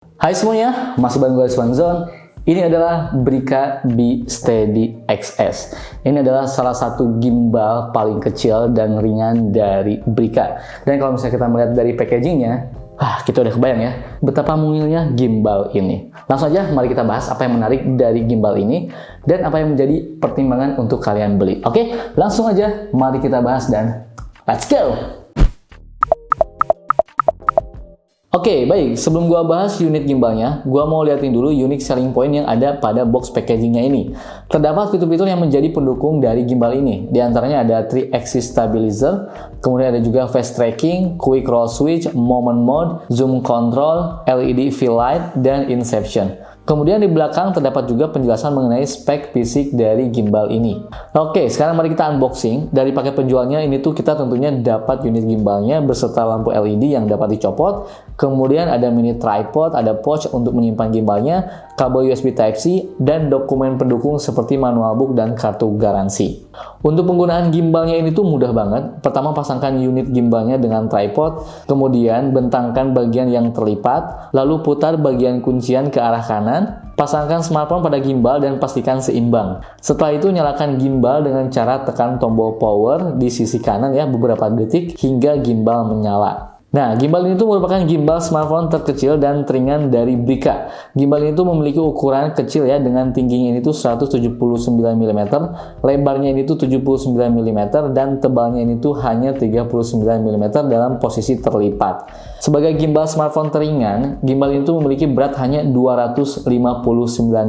Hai semuanya, masih bareng gue Swanzone. Ini adalah Brica B Steady XS. Ini adalah salah satu gimbal paling kecil dan ringan dari Brica. Dan kalau misalnya kita melihat dari packagingnya, kita udah kebayang ya betapa mungilnya gimbal ini. Langsung aja mari kita bahas apa yang menarik dari gimbal ini dan apa yang menjadi pertimbangan untuk kalian beli. Oke, langsung aja mari kita bahas dan let's go! Oke, baik. Sebelum gua bahas unit gimbalnya, gua mau liatin dulu unique selling point yang ada pada box packagingnya ini. Terdapat fitur-fitur yang menjadi pendukung dari gimbal ini. Di antaranya ada 3-axis stabilizer, kemudian ada juga fast tracking, quick roll switch, moment mode, zoom control, LED fill light, dan inception. Kemudian di belakang terdapat juga penjelasan mengenai spek fisik dari gimbal ini. Oke, sekarang mari kita unboxing. Dari paket penjualnya ini tuh kita tentunya dapat unit gimbalnya beserta lampu LED yang dapat dicopot. Kemudian ada mini tripod, ada pouch untuk menyimpan gimbalnya, kabel USB Type-C, dan dokumen pendukung seperti manual book dan kartu garansi. Untuk penggunaan gimbalnya ini tuh mudah banget. Pertama, pasangkan unit gimbalnya dengan tripod, kemudian bentangkan bagian yang terlipat, lalu putar bagian kuncian ke arah kanan, pasangkan smartphone pada gimbal dan pastikan seimbang. Setelah itu nyalakan gimbal dengan cara tekan tombol power di sisi kanan ya beberapa detik hingga gimbal menyala. Nah, gimbal ini tuh merupakan gimbal smartphone terkecil dan teringan dari Brica. Gimbal ini tuh memiliki ukuran kecil ya, dengan tingginya ini tuh 179 mm, lebarnya ini tuh 79 mm, dan tebalnya ini tuh hanya 39 mm dalam posisi terlipat. Sebagai gimbal smartphone teringan, gimbal ini tuh memiliki berat hanya 259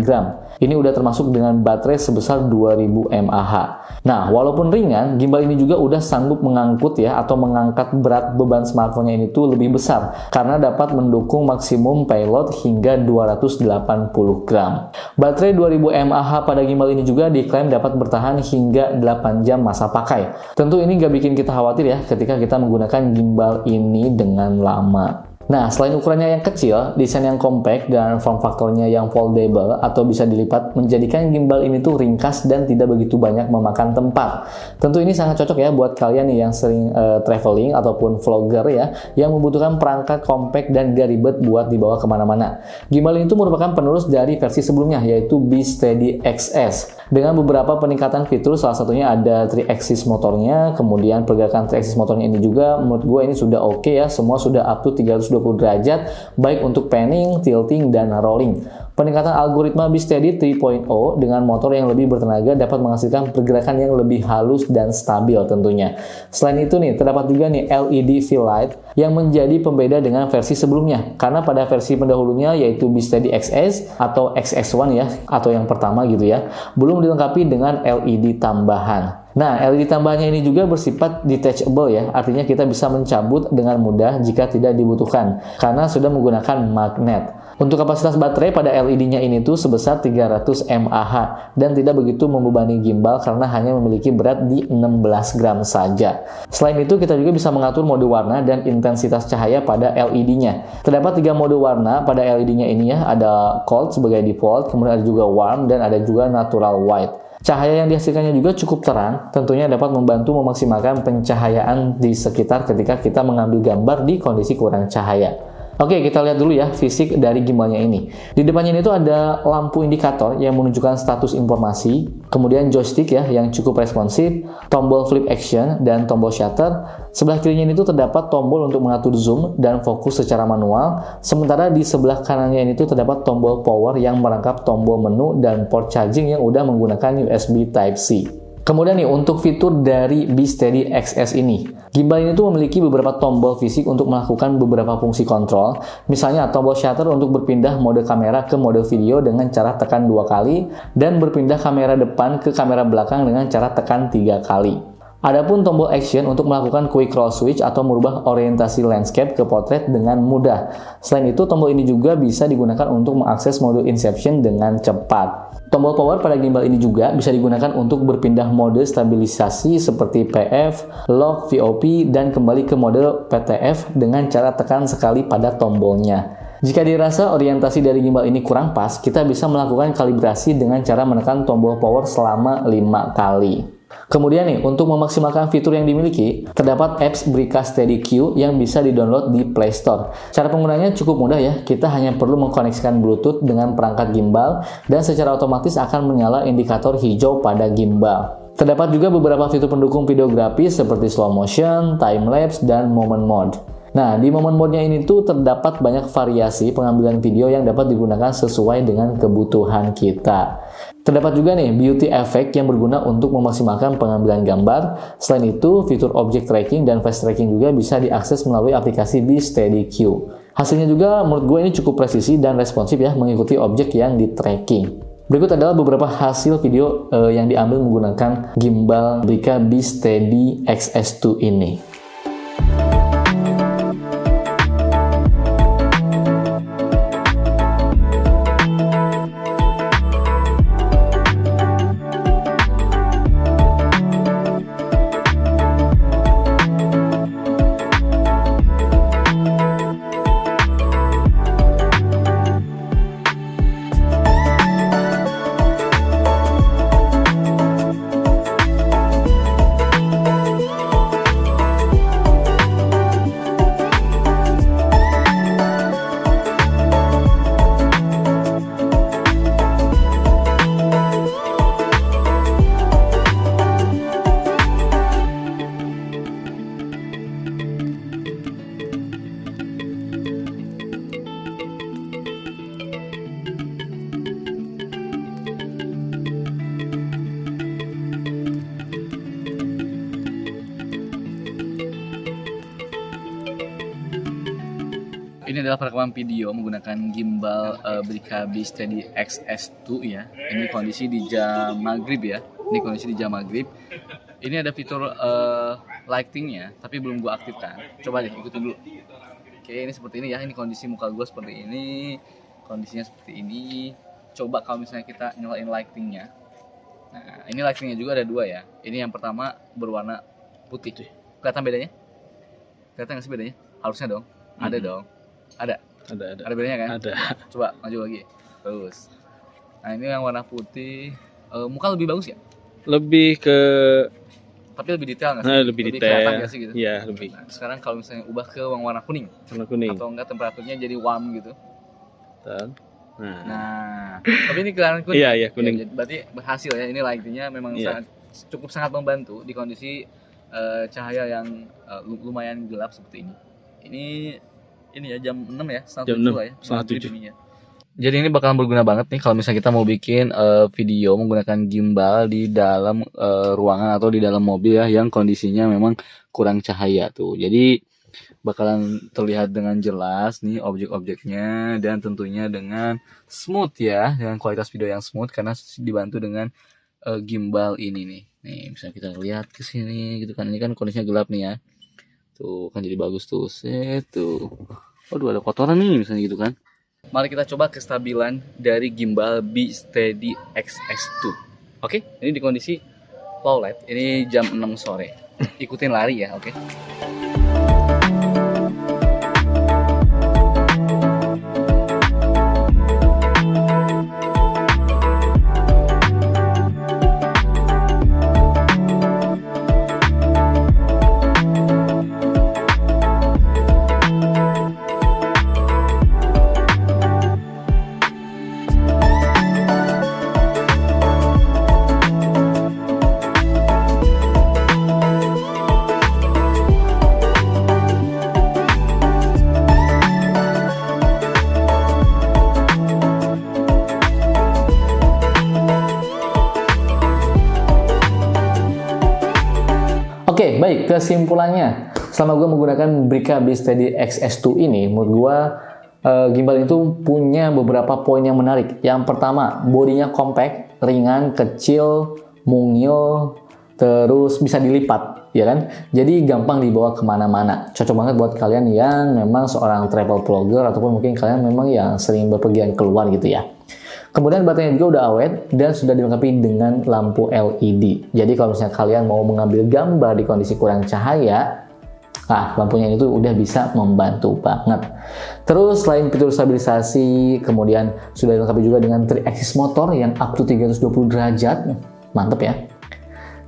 gram. Ini udah termasuk dengan baterai sebesar 2000 mAh. Nah, walaupun ringan, gimbal ini juga udah sanggup mengangkut ya atau mengangkat berat beban smartphone-nya ini tuh lebih besar karena dapat mendukung maksimum payload hingga 280 gram. Baterai 2000 mAh pada gimbal ini juga diklaim dapat bertahan hingga 8 jam masa pakai. Tentu ini nggak bikin kita khawatir ya ketika kita menggunakan gimbal ini dengan lama. Nah, selain ukurannya yang kecil, desain yang compact, dan form factor-nya yang foldable atau bisa dilipat menjadikan gimbal ini tuh ringkas dan tidak begitu banyak memakan tempat. Tentu ini sangat cocok ya buat kalian nih yang sering traveling ataupun vlogger ya, yang membutuhkan perangkat compact dan gak ribet buat dibawa kemana-mana. Gimbal ini tuh merupakan penerus dari versi sebelumnya, yaitu B Steady XS. Dengan beberapa peningkatan fitur, salah satunya ada 3-axis motornya, kemudian pergerakan 3-axis motornya ini juga menurut gue ini sudah oke ya, semua sudah up to 320 derajat, baik untuk panning, tilting, dan rolling. Peningkatan algoritma B Steady 3.0 dengan motor yang lebih bertenaga dapat menghasilkan pergerakan yang lebih halus dan stabil tentunya. Selain itu nih, terdapat juga nih LED fill light yang menjadi pembeda dengan versi sebelumnya. Karena pada versi pendahulunya yaitu B Steady XS atau XS1 ya, atau yang pertama gitu ya, belum dilengkapi dengan LED tambahan. Nah, LED tambahannya ini juga bersifat detachable ya, artinya kita bisa mencabut dengan mudah jika tidak dibutuhkan, karena sudah menggunakan magnet. Untuk kapasitas baterai pada LED-nya ini tuh sebesar 300 mAh dan tidak begitu membebani gimbal karena hanya memiliki berat di 16 gram saja. Selain itu, kita juga bisa mengatur mode warna dan intensitas cahaya pada LED-nya. Terdapat 3 mode warna pada LED-nya ini ya, ada cold sebagai default, kemudian ada juga warm, dan ada juga natural white. Cahaya yang dihasilkannya juga cukup terang, tentunya dapat membantu memaksimalkan pencahayaan di sekitar ketika kita mengambil gambar di kondisi kurang cahaya. Oke, kita lihat dulu ya fisik dari gimbalnya ini. Di depannya ini tuh ada lampu indikator yang menunjukkan status informasi, kemudian joystick ya yang cukup responsif, tombol flip action, dan tombol shutter. Sebelah kirinya ini tuh terdapat tombol untuk mengatur zoom dan fokus secara manual, sementara di sebelah kanannya ini tuh terdapat tombol power yang merangkap tombol menu dan port charging yang udah menggunakan USB Type-C. Kemudian nih, untuk fitur dari B Steady XS ini, gimbal ini tuh memiliki beberapa tombol fisik untuk melakukan beberapa fungsi kontrol. Misalnya tombol shutter untuk berpindah mode kamera ke mode video dengan cara tekan 2 kali, dan berpindah kamera depan ke kamera belakang dengan cara tekan 3 kali. Adapun tombol action untuk melakukan quick roll switch atau merubah orientasi landscape ke portrait dengan mudah. Selain itu, tombol ini juga bisa digunakan untuk mengakses mode inception dengan cepat. Tombol power pada gimbal ini juga bisa digunakan untuk berpindah mode stabilisasi seperti PF, lock, VOP, dan kembali ke mode PTF dengan cara tekan sekali pada tombolnya. Jika dirasa orientasi dari gimbal ini kurang pas, kita bisa melakukan kalibrasi dengan cara menekan tombol power selama 5 kali. Kemudian nih, untuk memaksimalkan fitur yang dimiliki, terdapat apps Brica Steady Q yang bisa di-download di Play Store. Cara penggunanya cukup mudah ya, kita hanya perlu mengkoneksikan Bluetooth dengan perangkat gimbal dan secara otomatis akan menyala indikator hijau pada gimbal. Terdapat juga beberapa fitur pendukung videografi seperti slow motion, time lapse, dan moment mode. Nah, di moment mode-nya ini tuh terdapat banyak variasi pengambilan video yang dapat digunakan sesuai dengan kebutuhan kita. Terdapat juga nih beauty effect yang berguna untuk memaksimalkan pengambilan gambar. Selain itu, fitur object tracking dan face tracking juga bisa diakses melalui aplikasi BeSteadyQ. Hasilnya juga menurut gue ini cukup presisi dan responsif ya mengikuti objek yang di tracking. Berikut adalah beberapa hasil video yang diambil menggunakan gimbal Brica BeSteady XS2 ini. Ini adalah perekaman video menggunakan gimbal Brica BeSteady XS2 ya. Ini kondisi di jam maghrib ya. Ini kondisi di jam maghrib. Ini ada fitur lightingnya, tapi belum gua aktifkan. Coba deh ikutin dulu. Oke, ini seperti ini ya. Ini kondisi muka gua seperti ini. Kondisinya seperti ini. Coba kalau misalnya kita nyalain lightingnya. Nah, ini lightingnya juga ada dua ya. Ini yang pertama berwarna putih. Kelihatan bedanya? Kelihatan nggak sih bedanya? Harusnya dong. Ada dong. Ada bedanya kan? Ada. Coba maju lagi. Terus. Nah, ini yang warna putih. Muka lebih bagus ya? Lebih ke Tapi lebih detail nggak sih? nah, lebih detail. Kelihatan nggak sih gitu? Iya, lebih. Nah, sekarang kalau misalnya ubah ke warna kuning Warna kuning. atau enggak temperaturnya jadi warm gitu. Nah. Nah, tapi ini kelihatan kuning. Iya, kuning. Ya, berarti berhasil ya. Ini lightingnya memang sangat membantu di kondisi cahaya yang lumayan gelap seperti ini. Ini ya jam 6 ya, Jam 6, setengah 7. Jadi ini bakalan berguna banget nih kalau misalnya kita mau bikin video menggunakan gimbal di dalam ruangan atau di dalam mobil ya yang kondisinya memang kurang cahaya tuh. Jadi bakalan terlihat dengan jelas nih objek-objeknya dan tentunya dengan smooth ya, dengan kualitas video yang smooth karena dibantu dengan gimbal ini nih. Nih bisa kita lihat ke sini gitu kan. Ini kan kondisinya gelap nih ya. Tuh kan jadi bagus tuh. Tuh. Waduh ada kotoran nih misalnya gitu kan. Mari kita coba kestabilan dari gimbal BeSteady XS2. Oke, ini di kondisi low light. Ini jam 6 sore. Ikutin lari ya, oke. Oke, baik, kesimpulannya. Selama gue menggunakan Brica BeSteady XS2 ini, menurut gue gimbal itu punya beberapa poin yang menarik. Yang pertama, bodinya compact, ringan, kecil, mungil, terus bisa dilipat, ya kan? Jadi gampang dibawa kemana-mana. Cocok banget buat kalian yang memang seorang travel vlogger ataupun mungkin kalian memang yang sering bepergian keluar gitu ya. Kemudian baterainya juga udah awet dan sudah dilengkapi dengan lampu LED. Jadi kalau misalnya kalian mau mengambil gambar di kondisi kurang cahaya, lampunya itu udah bisa membantu banget. Terus selain fitur stabilisasi, kemudian sudah dilengkapi juga dengan 3-axis motor yang up to 320 derajat. Mantep ya.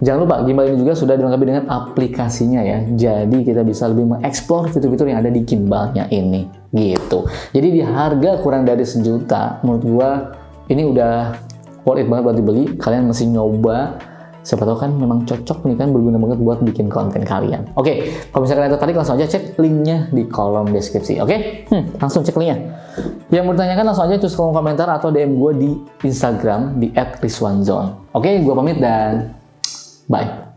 Jangan lupa gimbal ini juga sudah dilengkapi dengan aplikasinya ya. Jadi kita bisa lebih mengeksplor fitur-fitur yang ada di gimbalnya ini gitu. Jadi di harga kurang dari 1 juta, menurut gua ini udah worth it banget buat dibeli. Kalian mesti nyoba. Siapa tahu kan memang cocok nih kan, berguna banget buat bikin konten kalian. Oke, kalau misalkan kalian tertarik langsung aja cek linknya di kolom deskripsi. Oke, langsung cek linknya. Yang mau ditanyakan langsung aja tulis kolom komentar atau DM gue di Instagram di @rizwanzone. Oke, gue pamit dan bye.